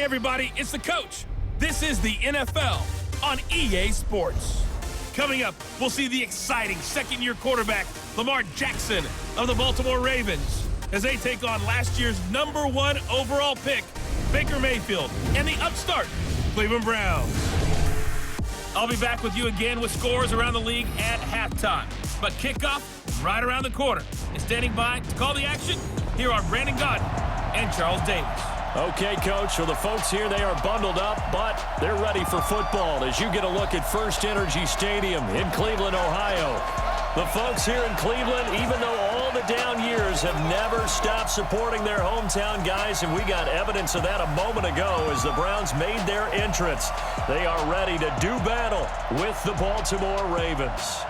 everybody, it's the coach. This is the NFL on EA Sports. Coming up, we'll see the exciting second-year quarterback, Lamar Jackson of the Baltimore Ravens, as they take on last year's #1 overall pick, Baker Mayfield, and the upstart, Cleveland Browns. I'll be back with you again with scores around the league at halftime. But kickoff right around the corner. And standing by to call the action, here are Brandon Godden and Charles Davis. Okay, Coach, so the folks here, they are bundled up, but they're ready for football as you get a look at First Energy Stadium in Cleveland, Ohio. The folks here in Cleveland, even though all the down years, have never stopped supporting their hometown guys, and we got evidence of that a moment ago as the Browns made their entrance. They are ready to do battle with the Baltimore Ravens.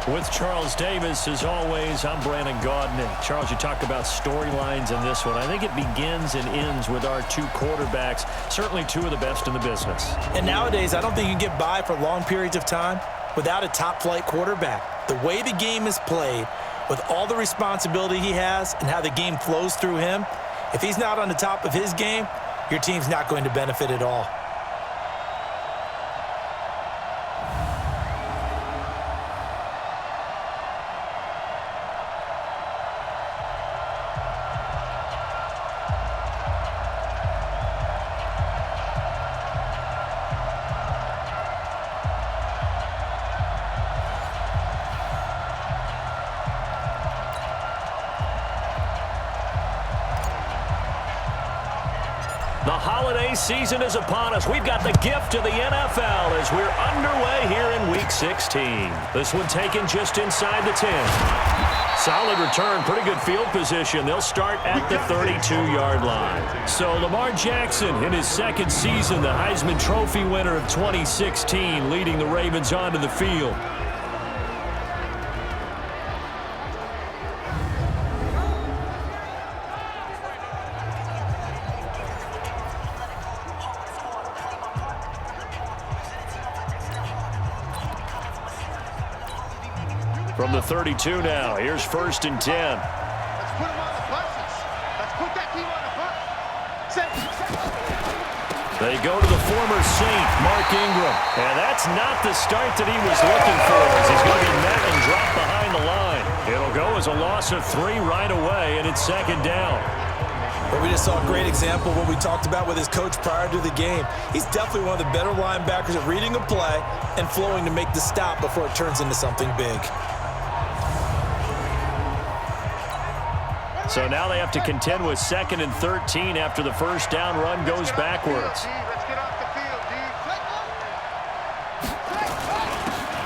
With Charles Davis, as always, I'm Brandon Godden. And Charles, you talk about storylines in this one. I think it begins and ends with our two quarterbacks, certainly two of the best in the business. And nowadays, I don't think you can get by for long periods of time without a top-flight quarterback. The way the game is played, with all the responsibility he has and how the game flows through him, if he's not on the top of his game, your team's not going to benefit at all. The holiday season is upon us. We've got the gift of the NFL as we're underway here in Week 16. This one taken just inside the 10. Solid return, pretty good field position. They'll start at the 32-yard line. So Lamar Jackson in his second season, the Heisman Trophy winner of 2016, leading the Ravens onto the field. From the 32 now, here's 1st and 10. Let's put him on the buses. Let's put that team on the bus. They go to the former Saint, Mark Ingram. And that's not the start that he was looking for, as he's going to be met and dropped behind the line. It'll go as a loss of 3 right away, and it's 2nd down. But we just saw a great example of what we talked about with his coach prior to the game. He's definitely one of the better linebackers at reading a play and flowing to make the stop before it turns into something big. So now they have to contend with 2nd and 13 after the first down run goes backwards.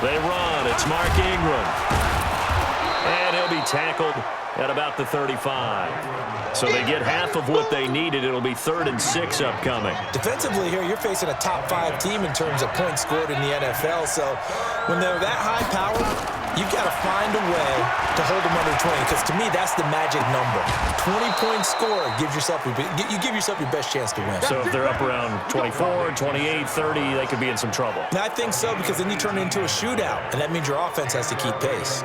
They run. It's Mark Ingram. And he'll be tackled at about the 35. So they get half of what they needed. It'll be 3rd and 6 upcoming. Defensively here, you're facing a top 5 team in terms of points scored in the NFL. So when they're that high powered, you've got to find a way to hold them under 20, because to me, that's the magic number. 20-point score gives yourself, you give yourself your best chance to win. So if they're up around 24, 28, 30, they could be in some trouble. And I think so, because then you turn it into a shootout, and that means your offense has to keep pace.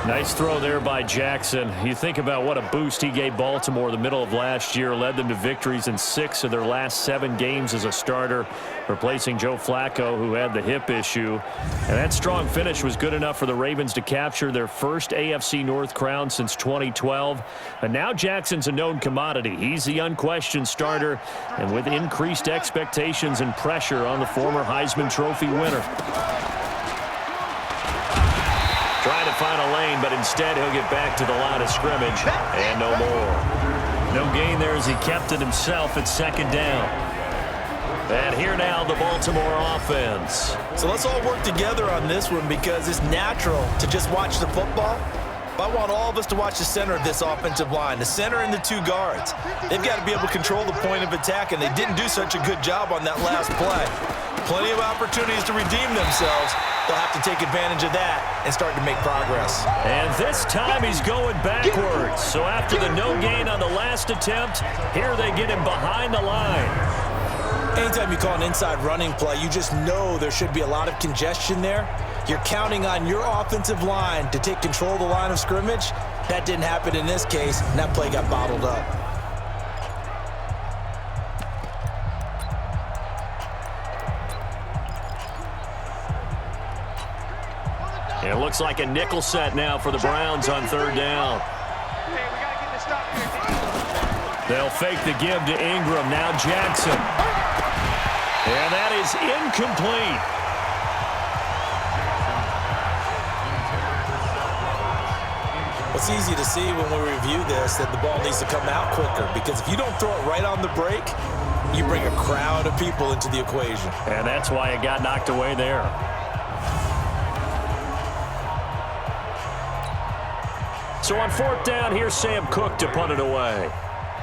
Nice throw there by Jackson. You think about what a boost he gave Baltimore the middle of last year, led them to victories in 6 of their last 7 games as a starter, replacing Joe Flacco, who had the hip issue. And that strong finish was good enough for the Ravens to capture their first AFC North crown since 2012. And now Jackson's a known commodity. He's the unquestioned starter, and with increased expectations and pressure on the former Heisman Trophy winner. Trying to find a lane, but instead he'll get back to the line of scrimmage, and no more. No gain there as he kept it himself at 2nd down. And here now the Baltimore offense. So let's all work together on this one, because it's natural to just watch the football. But I want all of us to watch the center of this offensive line, the center and the 2 guards. They've got to be able to control the point of attack, and they didn't do such a good job on that last play. Plenty of opportunities to redeem themselves. They'll have to take advantage of that and start to make progress. And this time he's going backwards. So after the no gain on the last attempt, here they get him behind the line. Anytime you call an inside running play, you just know there should be a lot of congestion there. You're counting on your offensive line to take control of the line of scrimmage, That didn't happen in this case, and that play got bottled up. It looks like a nickel set now for the Browns on third down. They'll fake the give to Ingram. Now Jackson. And that is incomplete. It's easy to see when we review this that the ball needs to come out quicker, because if you don't throw it right on the break, you bring a crowd of people into the equation. And that's why it got knocked away there. So on fourth down, here's Sam Cook to punt it away.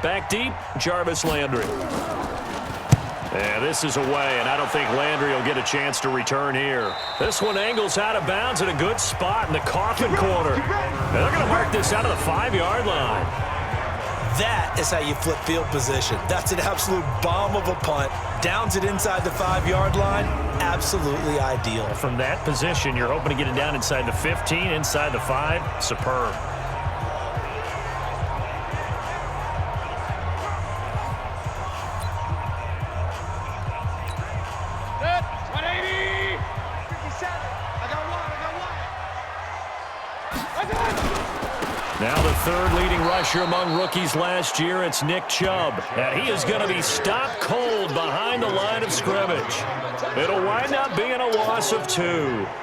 Back deep, Jarvis Landry. And this is away, and I don't think Landry will get a chance to return here. This one angles out of bounds in a good spot in the coffin corner. And they're going to mark this out of the 5-yard line. That is how you flip field position. That's an absolute bomb of a punt. Downs it inside the 5-yard line. Absolutely ideal. From that position, you're hoping to get it down inside the 15, inside the 5. Superb. Now the third leading rusher among rookies last year, it's Nick Chubb. And he is going to be stopped cold behind the line of scrimmage. It'll wind up being a loss of 2.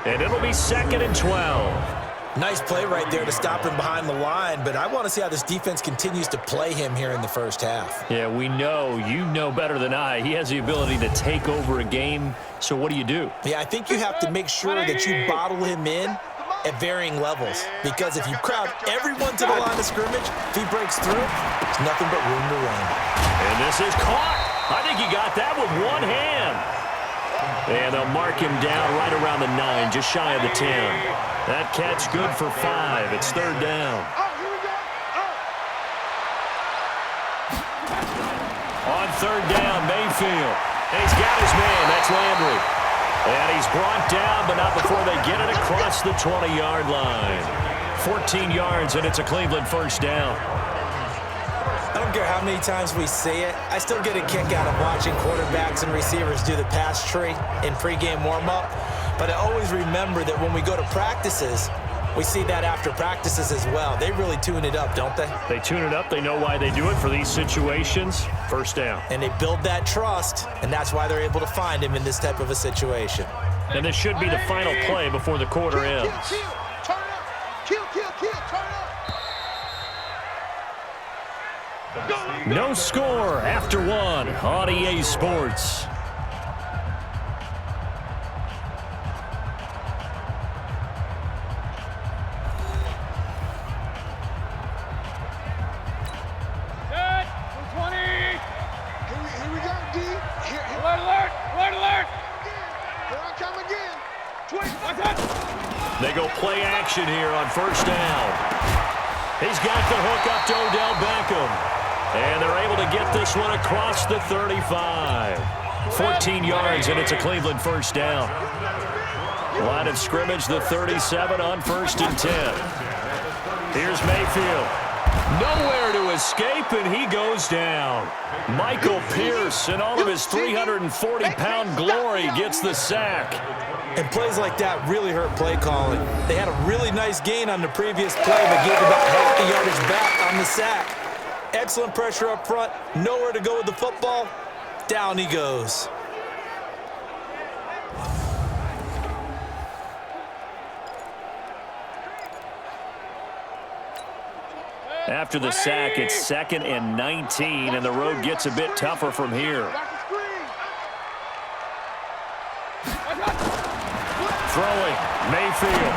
And it'll be 2nd and 12. Nice play right there to stop him behind the line, but I want to see how this defense continues to play him here in the first half. Yeah, we know. You know better than I. He has the ability to take over a game. So what do? Yeah, I think you have to make sure that you bottle him in at varying levels, because if you crowd everyone to the line of scrimmage, if he breaks through, there's nothing but room to run. And this is caught. I think he got that with one hand. And they'll mark him down right around the 9, just shy of the 10. That catch good for 5. It's third down. On third down, Mayfield. He's got his man. That's Landry. And he's brought down, but not before they get it across the 20-yard line. 14 yards, and it's a Cleveland first down. I don't care how many times we say it, I still get a kick out of watching quarterbacks and receivers do the pass tree in pregame warm-up. But I always remember that when we go to practices, we see that after practices as well. They really tune it up, don't they? They tune it up. They know why they do it for these situations. First down. And they build that trust, and that's why they're able to find him in this type of a situation. And this should be the final play before the quarter ends. No score after 1 on EA Sports. They go play action here on first down. He's got the hook up to Odell Beckham. And they're able to get this one across the 35. 14 yards, and it's a Cleveland first down. Line of scrimmage, the 37 on 1st and 10. Here's Mayfield. Nowhere to escape, and he goes down. Michael Pierce, in all of his 340-pound glory, gets the sack. And plays like that really hurt play calling. They had a really nice gain on the previous play, but gave about half the yardage back on the sack. Excellent pressure up front. Nowhere to go with the football. Down he goes. After the sack, it's 2nd and 19, and the road gets a bit tougher from here. Throwing, Mayfield.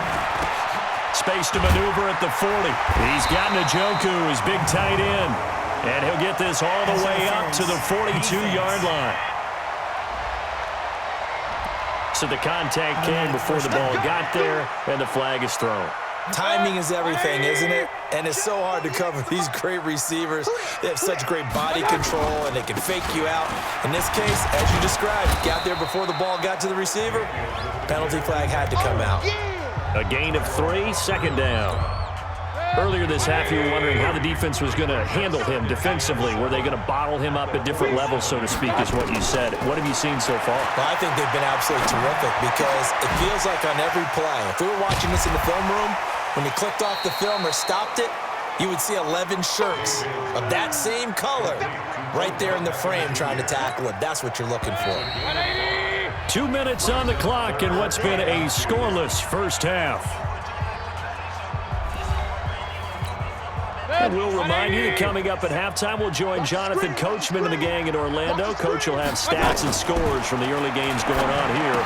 Space to maneuver at the 40. He's got Njoku, his big tight end. And he'll get this all the way up to the 42-yard line. So the contact came before the ball got there, and the flag is thrown. Timing is everything, isn't it? And it's so hard to cover these great receivers. They have such great body control, and they can fake you out. In this case, as you described, got there before the ball got to the receiver. Penalty flag had to come out. A gain of 3, second down. Earlier this half, you were wondering how the defense was going to handle him defensively. Were they going to bottle him up at different levels, so to speak, is what you said. What have you seen so far? Well, I think they've been absolutely terrific because it feels like on every play, if we were watching this in the film room, when he clicked off the film or stopped it, you would see 11 shirts of that same color right there in the frame trying to tackle it. That's what you're looking for. 2 minutes on the clock in what's been a scoreless first half. And we'll remind you that coming up at halftime, we'll join Jonathan Coachman and the gang in Orlando. Coach will have stats and scores from the early games going on here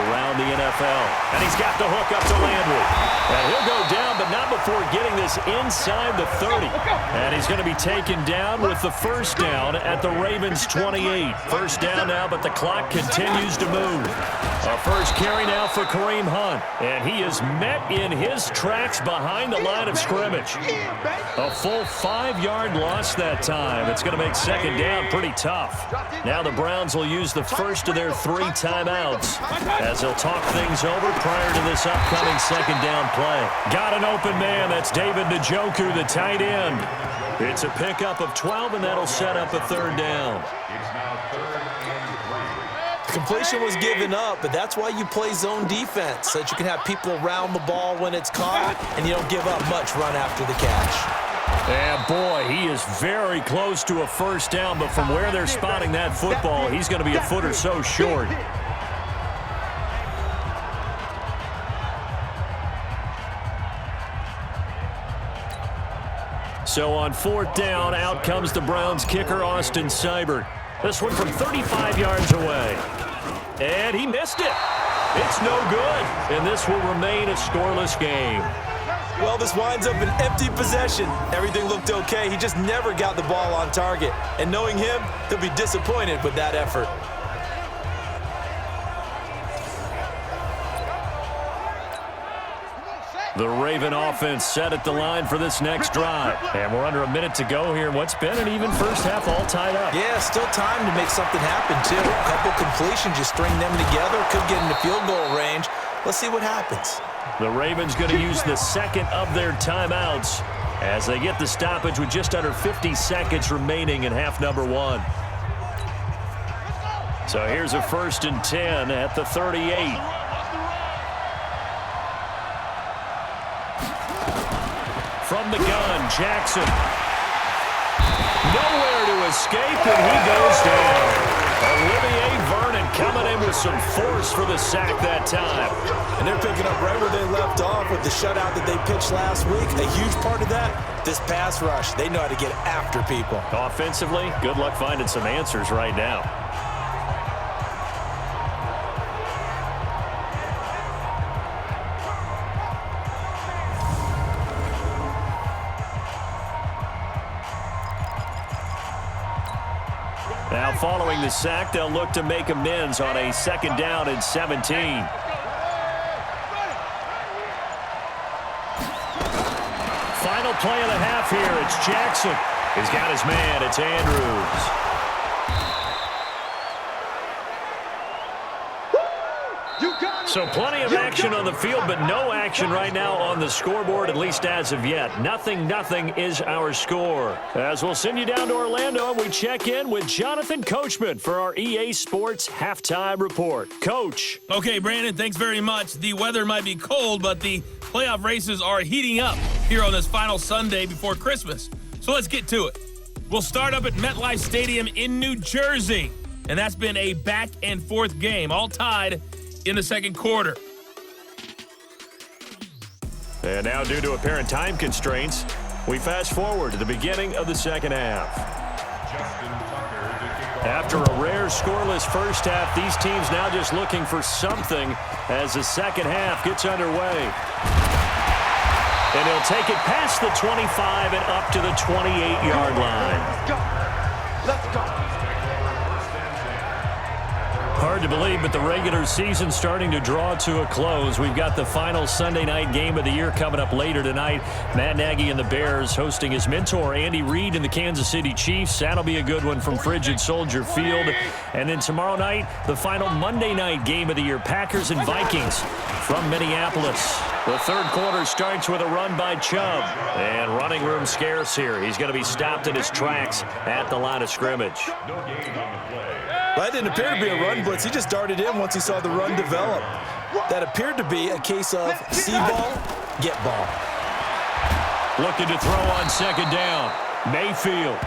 around the NFL. And he's got the hook up to Landry. And he'll go down, but not before getting this inside the 30. And he's going to be taken down with the first down at the Ravens 28. First down now, but the clock continues to move. A first carry now for Kareem Hunt. And he is met in his tracks behind the line of scrimmage. A full 5-yard loss that time. It's going to make second down pretty tough. Now the Browns will use the first of their 3 timeouts as they'll talk things over prior to this upcoming second down play. Got an open man. That's David Njoku, the tight end. It's a pickup of 12, and that'll set up a third down. Completion was given up, but that's why you play zone defense, so that you can have people around the ball when it's caught, and you don't give up much run after the catch. And boy, he is very close to a first down, but from where they're spotting that football, he's going to be a foot or so short. So on fourth down, out comes the Browns kicker, Austin Seibert. This one from 35 yards away. And he missed it. It's no good. And this will remain a scoreless game. Well, this winds up an empty possession. Everything looked okay. He just never got the ball on target. And knowing him, he'll be disappointed with that effort. The Raven offense set at the line for this next drive. And we're under a minute to go here. What's been an even first half all tied up. Yeah, still time to make something happen, too. A couple completions, you string them together, could get into field goal range. Let's see what happens. The Ravens going to use the second of their timeouts as they get the stoppage with just under 50 seconds remaining in half number 1. So here's a 1st and 10 at the 38. From the gun, Jackson. Nowhere to escape, and he goes down. Olivier Vernon coming in with some force for the sack that time. And they're picking up right where they left off with the shutout that they pitched last week. A huge part of that, this pass rush. They know how to get after people. Offensively, good luck finding some answers right now. Now following the sack, they'll look to make amends on a second down and 17. Final play of the half here. It's Jackson. He's got his man. It's Andrews. So plenty of action on the field, but no action right now on the scoreboard, at least as of yet. Nothing is our score. As we'll send you down to Orlando, and we check in with Jonathan Coachman for our EA Sports Halftime Report. Coach. Okay, Brandon, thanks very much. The weather might be cold, but the playoff races are heating up here on this final Sunday before Christmas. So let's get to it. We'll start up at MetLife Stadium in New Jersey, and that's been a back-and-forth game, all tied in the second quarter. And now, due to apparent time constraints, we fast forward to the beginning of the second half. After a rare scoreless first half, these teams now just looking for something as the second half gets underway. And he'll take it past the 25 and up to the 28-yard line. Let's go. Hard to believe, but the regular season's starting to draw to a close. We've got the final Sunday night game of the year coming up later tonight. Matt Nagy and the Bears hosting his mentor, Andy Reid, and the Kansas City Chiefs. That'll be a good one from Frigid Soldier Field. And then tomorrow night, the final Monday night game of the year, Packers and Vikings from Minneapolis. The third quarter starts with a run by Chubb. And running room scarce here. He's going to be stopped in his tracks at the line of scrimmage. That didn't appear to be a run blitz. He just darted in once he saw the run develop. That appeared to be a case of see ball, get ball. Looking to throw on second down. Mayfield.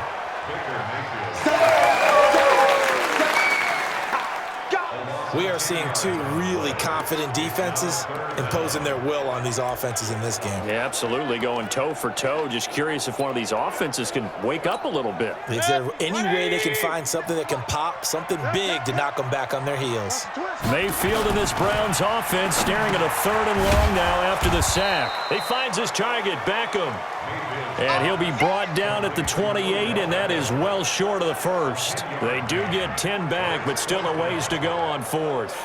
We are seeing two really confident defenses imposing their will on these offenses in this game. Yeah, absolutely, going toe for toe. Just curious if one of these offenses can wake up a little bit. Is there any way they can find something that can pop, something big to knock them back on their heels? Mayfield in this Browns offense staring at a 3rd and long now after the sack. He finds his target, Beckham. And he'll be brought down at the 28, and that is well short of the first. They do get 10 back, but still a ways to go on 4th.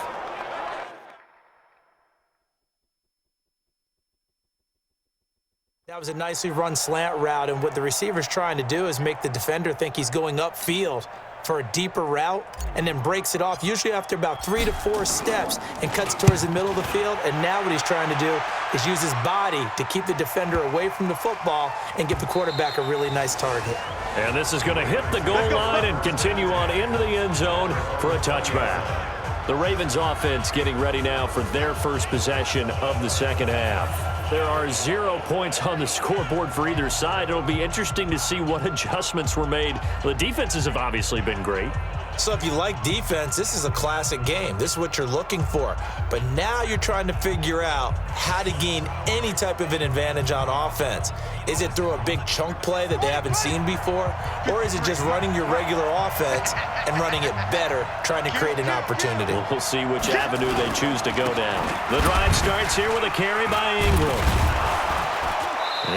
That was a nicely run slant route, and what the receiver's trying to do is make the defender think he's going upfield for a deeper route and then breaks it off, usually after about 3 to 4 steps, and cuts towards the middle of the field. And now what he's trying to do is use his body to keep the defender away from the football and give the quarterback a really nice target. And this is going to hit the goal line and continue on into the end zone for a touchback. The Ravens offense getting ready now for their first possession of the second half. There are 0 points on the scoreboard for either side. It'll be interesting to see what adjustments were made. The defenses have obviously been great. So if you like defense, this is a classic game. This is what you're looking for. But now you're trying to figure out how to gain any type of an advantage on offense. Is it through a big chunk play that they haven't seen before? Or is it just running your regular offense and running it better, trying to create an opportunity? We'll see which avenue they choose to go down. The drive starts here with a carry by Ingram.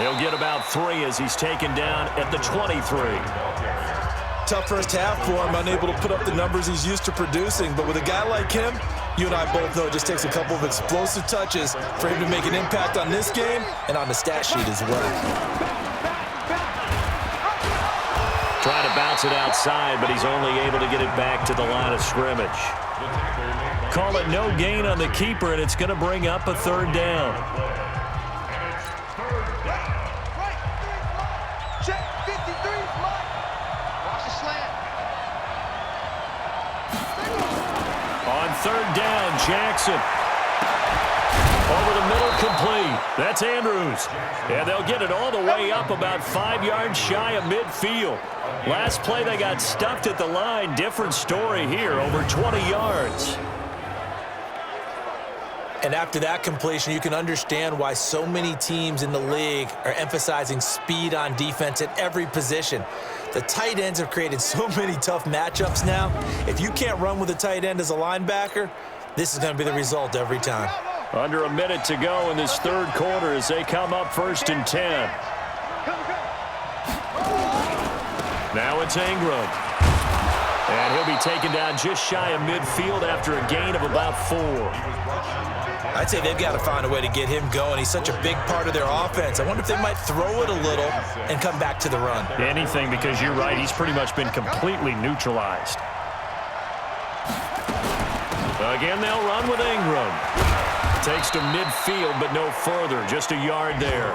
He'll get about 3 as he's taken down at the 23. Tough first half for him, unable to put up the numbers he's used to producing. But with a guy like him, you and I both know it just takes a couple of explosive touches for him to make an impact on this game and on the stat sheet as well. Trying to bounce it outside, but he's only able to get it back to the line of scrimmage. Call it no gain on the keeper, and it's going to bring up a 3rd down. On 3rd down, Jackson. Over the middle, complete. That's Andrews. And they'll get it all the way up about 5 yards shy of midfield. Last play, they got stuffed at the line. Different story here, over 20 yards. And after that completion, you can understand why so many teams in the league are emphasizing speed on defense at every position. The tight ends have created so many tough matchups now. If you can't run with a tight end as a linebacker, this is going to be the result every time. Under a minute to go in this 3rd quarter as they come up 1st and 10. Now it's Ingram. And he'll be taken down just shy of midfield after a gain of about 4. I'd say they've got to find a way to get him going. He's such a big part of their offense. I wonder if they might throw it a little and come back to the run. Anything, because you're right. He's pretty much been completely neutralized. Again, they'll run with Ingram. Takes to midfield, but no further. Just a yard there.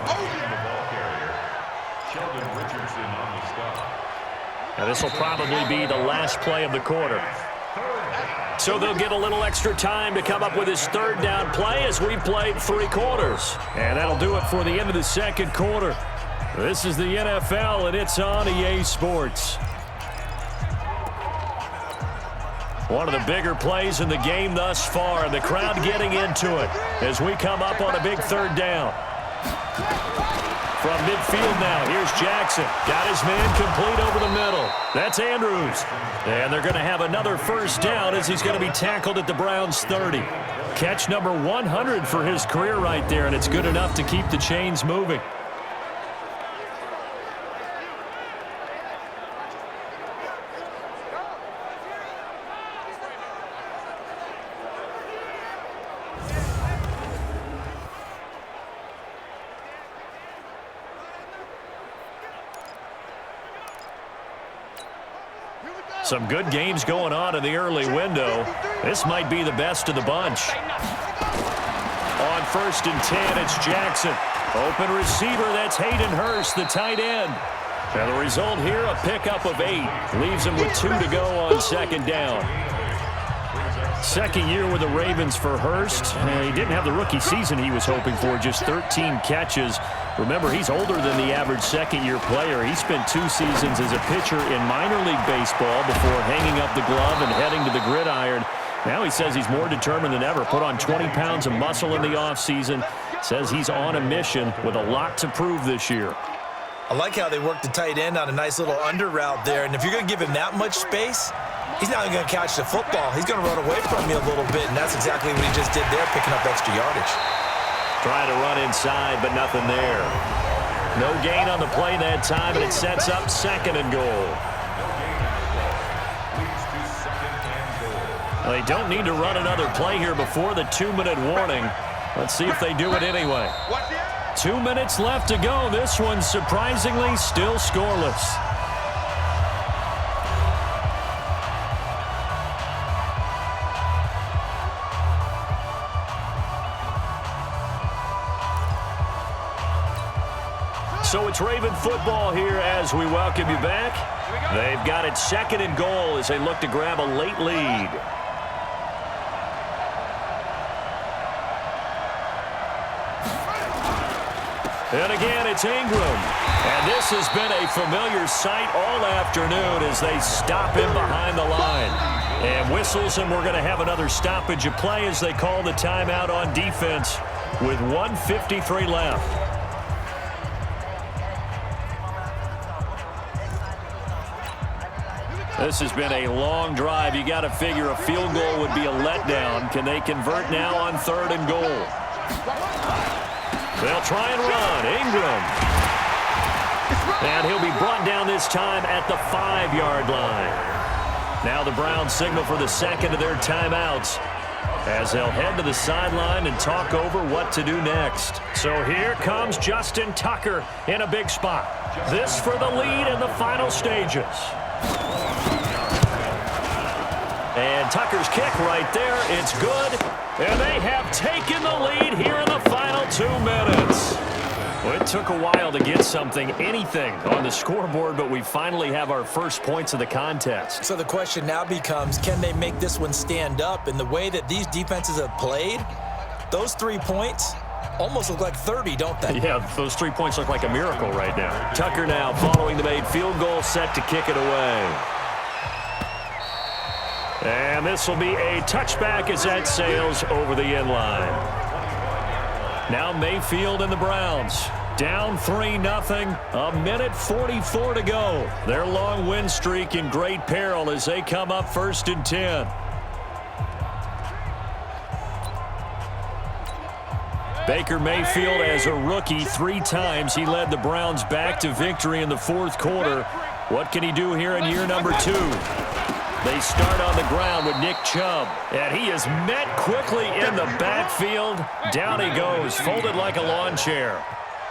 Now, this will probably be the last play of the quarter. So they'll get a little extra time to come up with his 3rd down play as we played 3 quarters. And that'll do it for the end of the 2nd quarter. This is the NFL, and it's on EA Sports. One of the bigger plays in the game thus far, and the crowd getting into it as we come up on a big 3rd down. From midfield now, here's Jackson. Got his man complete over the middle. That's Andrews. And they're going to have another 1st down as he's going to be tackled at the Browns' 30. Catch number 100 for his career right there, and it's good enough to keep the chains moving. Some good games going on in the early window. This might be the best of the bunch. On 1st and 10, it's Jackson. Open receiver, that's Hayden Hurst, the tight end. And the result here, a pickup of 8. Leaves him with 2 to go on 2nd down. Second year with the Ravens for Hurst. He didn't have the rookie season he was hoping for, just 13 catches. Remember, he's older than the average second-year player. He spent 2 seasons as a pitcher in minor league baseball before hanging up the glove and heading to the gridiron. Now he says he's more determined than ever. Put on 20 pounds of muscle in the offseason. Says he's on a mission with a lot to prove this year. I like how they worked the tight end on a nice little under route there. And if you're going to give him that much space, he's not going to catch the football. He's going to run away from you a little bit, and that's exactly what he just did there, picking up extra yardage. Trying to run inside, but nothing there. No gain on the play that time, and it sets up 2nd and goal. Well, they don't need to run another play here before the 2-minute warning. Let's see if they do it anyway. 2 minutes left to go. This one surprisingly still scoreless. So it's Raven football here as we welcome you back. They've got it 2nd and goal as they look to grab a late lead. And again, it's Ingram. And this has been a familiar sight all afternoon as they stop him behind the line. And whistles, and we're going to have another stoppage of play as they call the timeout on defense with 1:53 left. This has been a long drive. You got to figure a field goal would be a letdown. Can they convert now on 3rd and goal? They'll try and run. Ingram. And he'll be brought down this time at the 5-yard line. Now the Browns signal for the 2nd of their timeouts as they'll head to the sideline and talk over what to do next. So here comes Justin Tucker in a big spot. This for the lead in the final stages. And Tucker's kick right there. It's good. And they have taken the lead here in the final 2 minutes. Well, it took a while to get anything on the scoreboard, but we finally have our first points of the contest. So the question now becomes, can they make this one stand up? In the way that these defenses have played, those 3 points almost look like 30, don't they? Yeah, those 3 points look like a miracle right now. Tucker now following the made field goal, set to kick it away. And this will be a touchback as that sails over the end line. Now Mayfield and the Browns down 3-0. A minute 44 to go. Their long win streak in great peril as they come up 1st and 10. Baker Mayfield as a rookie 3 times. He led the Browns back to victory in the 4th quarter. What can he do here in year number 2? They start on the ground with Nick Chubb, and he is met quickly in the backfield. Down he goes, folded like a lawn chair.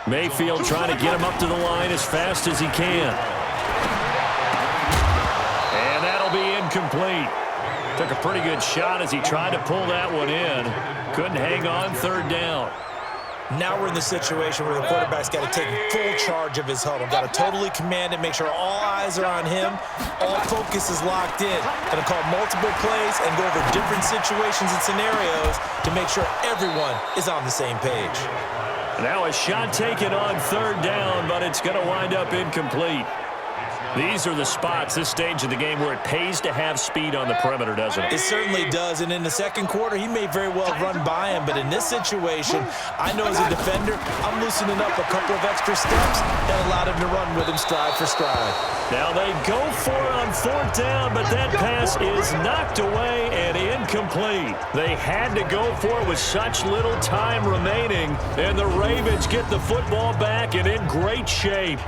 Mayfield trying to get him up to the line as fast as he can. And that'll be incomplete. Took a pretty good shot as he tried to pull that one in. Couldn't hang on 3rd down. Now we're in the situation where the quarterback's got to take full charge of his huddle. Got to totally command it, make sure all eyes are on him. All focus is locked in. Going to call multiple plays and go over different situations and scenarios to make sure everyone is on the same page. Now a shot taken on 3rd down, but it's going to wind up incomplete. These are the spots, this stage of the game, where it pays to have speed on the perimeter, doesn't it? It certainly does, and in the 2nd quarter, he may very well run by him, but in this situation, I know as a defender, I'm loosening up a couple of extra steps that allowed him to run with him stride for stride. Now they go for it on 4th down, but that pass is knocked away and incomplete. They had to go for it with such little time remaining, and the Ravens get the football back and in great shape.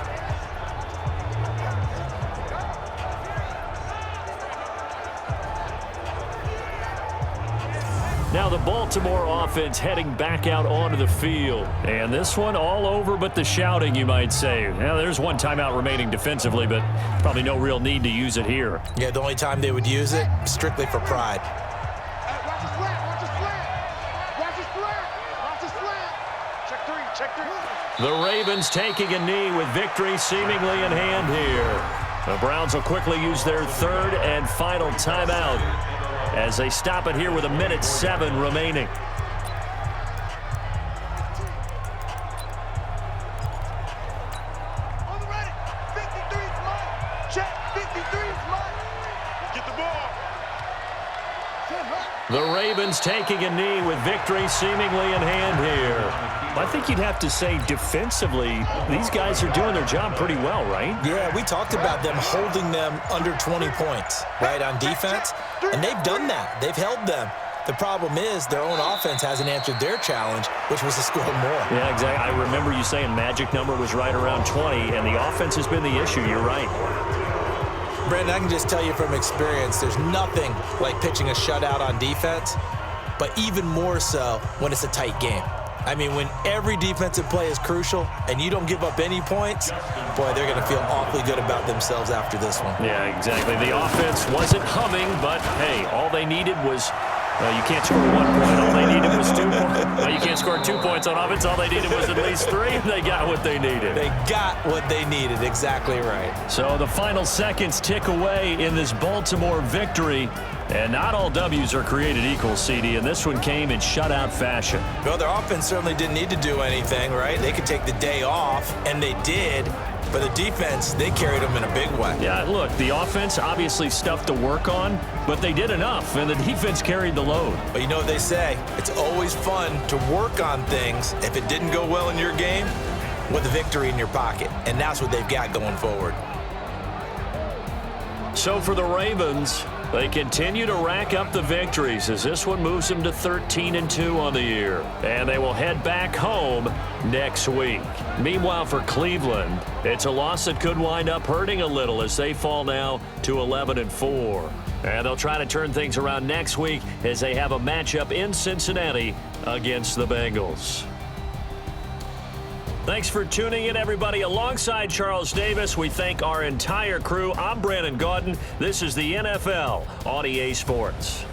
Now the Baltimore offense heading back out onto the field. And this one all over but the shouting, you might say. Now there's one timeout remaining defensively, but probably no real need to use it here. Yeah, the only time they would use it, strictly for pride. Watch his flat, watch his flat. Watch his flat. The Ravens taking a knee with victory seemingly in hand here. The Browns will quickly use their third and final timeout as they stop it here with 1:07 remaining. The Ravens taking a knee with victory seemingly in hand here. I think you'd have to say defensively, these guys are doing their job pretty well, right? Yeah, we talked about them holding them under 20 points, right, on defense, and they've done that. They've held them. The problem is their own offense hasn't answered their challenge, which was to score more. Yeah, exactly. I remember you saying magic number was right around 20, and the offense has been the issue. You're right. Brandon, I can just tell you from experience, there's nothing like pitching a shutout on defense, but even more so when it's a tight game. I mean, when every defensive play is crucial and you don't give up any points, boy, they're going to feel awfully good about themselves after this one. Yeah, exactly. The offense wasn't humming, but, hey, all they needed was you can't score 1 point. All they needed was 2 points. Well, you can't score 2 points on offense. All they needed was at least 3, and they got what they needed. They got what they needed. Exactly right. So the final seconds tick away in this Baltimore victory. And not all W's are created equal, CD, and this one came in shutout fashion. Well, their offense certainly didn't need to do anything, right? They could take the day off, and they did. But the defense, they carried them in a big way. Yeah, look, the offense obviously stuff to work on, but they did enough, and the defense carried the load. But you know what they say? It's always fun to work on things if it didn't go well in your game with a victory in your pocket, and that's what they've got going forward. So for the Ravens, they continue to rack up the victories as this one moves them to 13-2 on the year. And they will head back home next week. Meanwhile, for Cleveland, it's a loss that could wind up hurting a little as they fall now to 11-4. And they'll try to turn things around next week as they have a matchup in Cincinnati against the Bengals. Thanks for tuning in, everybody. Alongside Charles Davis, we thank our entire crew. I'm Brandon Gaudin. This is the NFL on EA Sports.